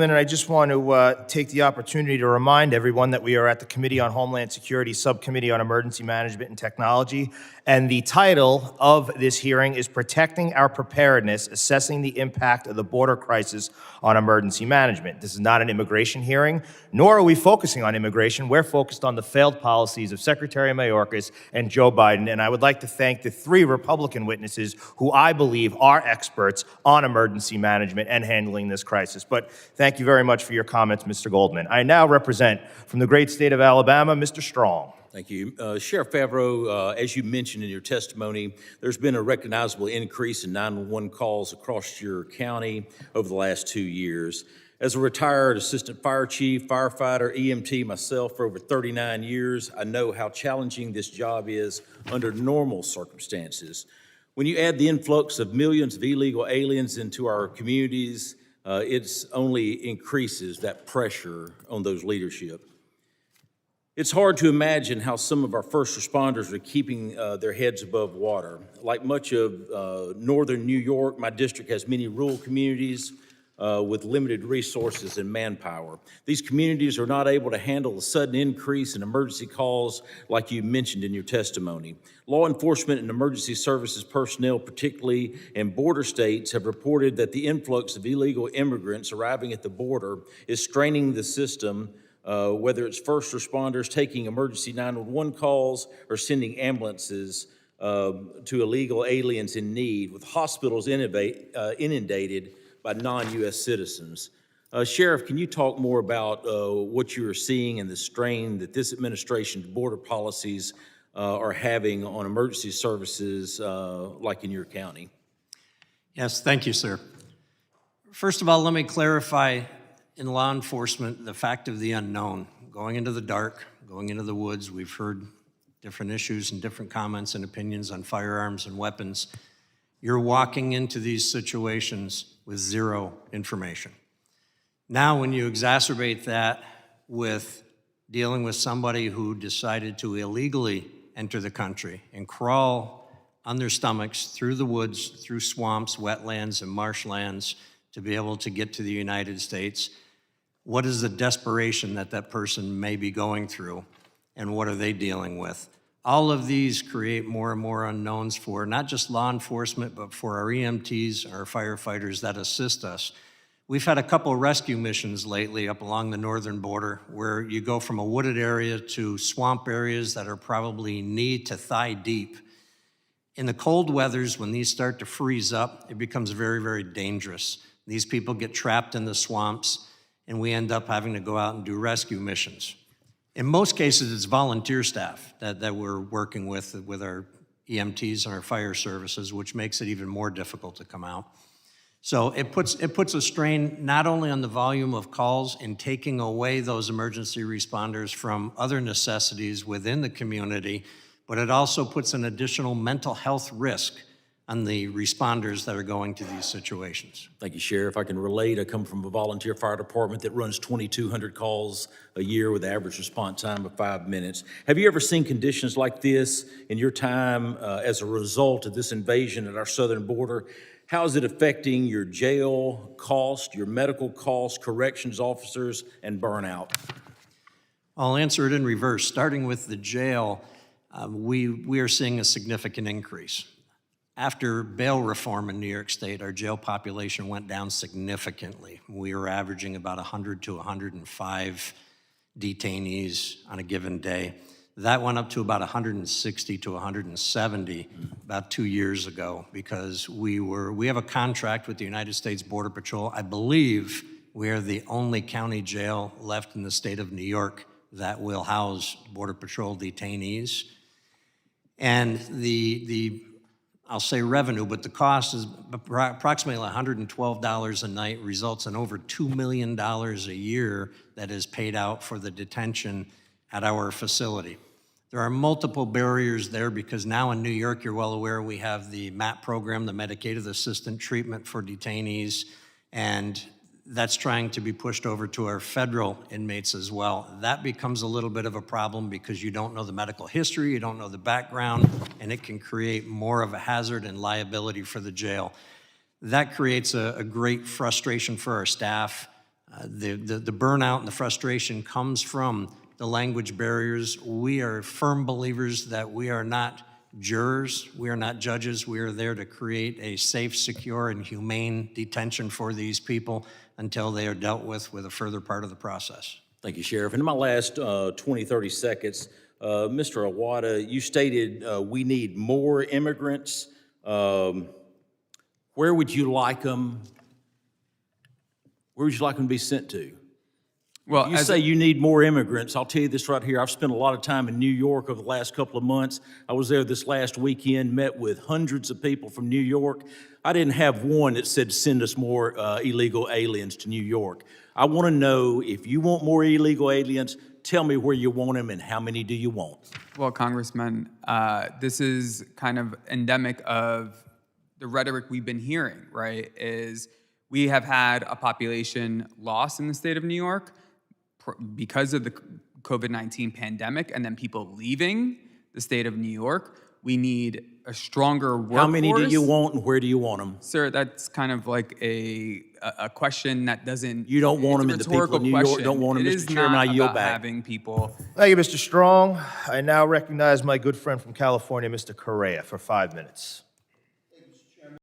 And I just want to take the opportunity to remind everyone that we are at the Committee on Homeland Security Subcommittee on Emergency Management and Technology, and the title of this hearing is Protecting Our Preparedness, Assessing the Impact of the Border Crisis on Emergency Management. This is not an immigration hearing, nor are we focusing on immigration. We're focused on the failed policies of Secretary Mayorkas and Joe Biden, and I would like to thank the 3 Republican witnesses who I believe are experts on emergency management and handling this crisis. But thank you very much for your comments, Mr. Goldman. I now represent from the great state of Alabama, Mr. Strong. Thank you. Sheriff Favreau, as you mentioned in your testimony, there's been a recognizable increase in 911 calls across your county over the last 2 years. As a retired assistant fire chief, firefighter, EMT myself for over 39 years, I know how challenging this job is under normal circumstances. When you add the influx of millions of illegal aliens into our communities, it only increases that pressure on those leadership. It's hard to imagine how some of our first responders are keeping their heads above water. Like much of northern New York, my district has many rural communities with limited resources and manpower. These communities are not able to handle the sudden increase in emergency calls like you mentioned in your testimony. Law enforcement and emergency services personnel, particularly in border states, have reported that the influx of illegal immigrants arriving at the border is straining the system, whether it's first responders taking emergency 911 calls or sending ambulances to illegal aliens in need, with hospitals inundated by non-U.S. citizens. Sheriff, can you talk more about what you are seeing and the strain that this administration's border policies are having on emergency services like in your county? Yes, thank you, sir. First of all, let me clarify in law enforcement the fact of the unknown. Going into the dark, going into the woods, we've heard different issues and different comments and opinions on firearms and weapons. You're walking into these situations with zero information. Now, when you exacerbate that with dealing with somebody who decided to illegally enter the country and crawl on their stomachs through the woods, through swamps, wetlands, and marshlands to be able to get to the United States, what is the desperation that that person may be going through, and what are they dealing with? All of these create more and more unknowns for not just law enforcement, but for our EMTs, our firefighters that assist us. We've had a couple of rescue missions lately up along the northern border where you go from a wooded area to swamp areas that are probably knee to thigh deep. In the cold weathers, when these start to freeze up, it becomes very, very dangerous. These people get trapped in the swamps, and we end up having to go out and do rescue missions. In most cases, it's volunteer staff that we're working with our EMTs and our fire services, which makes it even more difficult to come out. So it puts a strain not only on the volume of calls in taking away those emergency responders from other necessities within the community, but it also puts an additional mental health risk on the responders that are going to these situations. Thank you, Sheriff. I can relate. I come from a volunteer fire department that runs 2,200 calls a year with an average response time of 5 minutes. Have you ever seen conditions like this in your time as a result of this invasion at our southern border? How is it affecting your jail cost, your medical costs, corrections officers, and burnout? I'll answer it in reverse. Starting with the jail, we are seeing a significant increase. After bail reform in New York State, our jail population went down significantly. We were averaging about 100 to 105 detainees on a given day. That went up to about 160 to 170 about 2 years ago because we have a contract with the United States Border Patrol. I believe we are the only county jail left in the state of New York that will house Border Patrol detainees. And I'll say revenue, but the cost is approximately $112 a night, results in over $2 million a year that is paid out for the detention at our facility. There are multiple barriers there because now in New York, you're well aware, we have the MAP program, the Medicated Assistant Treatment for Detainees, and that's trying to be pushed over to our federal inmates as well. That becomes a little bit of a problem because you don't know the medical history, you don't know the background, and it can create more of a hazard and liability for the jail. That creates a great frustration for our staff. The burnout and the frustration comes from the language barriers. We are firm believers that we are not jurors, we are not judges. We are there to create a safe, secure, and humane detention for these people until they are dealt with a further part of the process. Thank you, Sheriff. And in my last 20, 30 seconds, Mr. Awada, you stated we need more immigrants. Where would you like them? Where would you like them to be sent to? Well, You say you need more immigrants. I'll tell you this right here. I've spent a lot of time in New York over the last couple of months. I was there this last weekend, met with hundreds of people from New York. I didn't have one that said send us more illegal aliens to New York. I want to know if you want more illegal aliens, tell me where you want them and how many do you want? Well, Congressman, this is kind of endemic of the rhetoric we've been hearing, right? Is we have had a population loss in the state of New York because of the COVID-19 pandemic, and then people leaving the state of New York. We need a stronger workforce. How many do you want and where do you want them? Sir, that's kind of like a question that doesn't... You don't want them, and the people of New York don't want them, Mr. Chairman. I yield back. Having people... Thank you, Mr. Strong. I now recognize my good friend from California, Mr. Correa, for 5 minutes.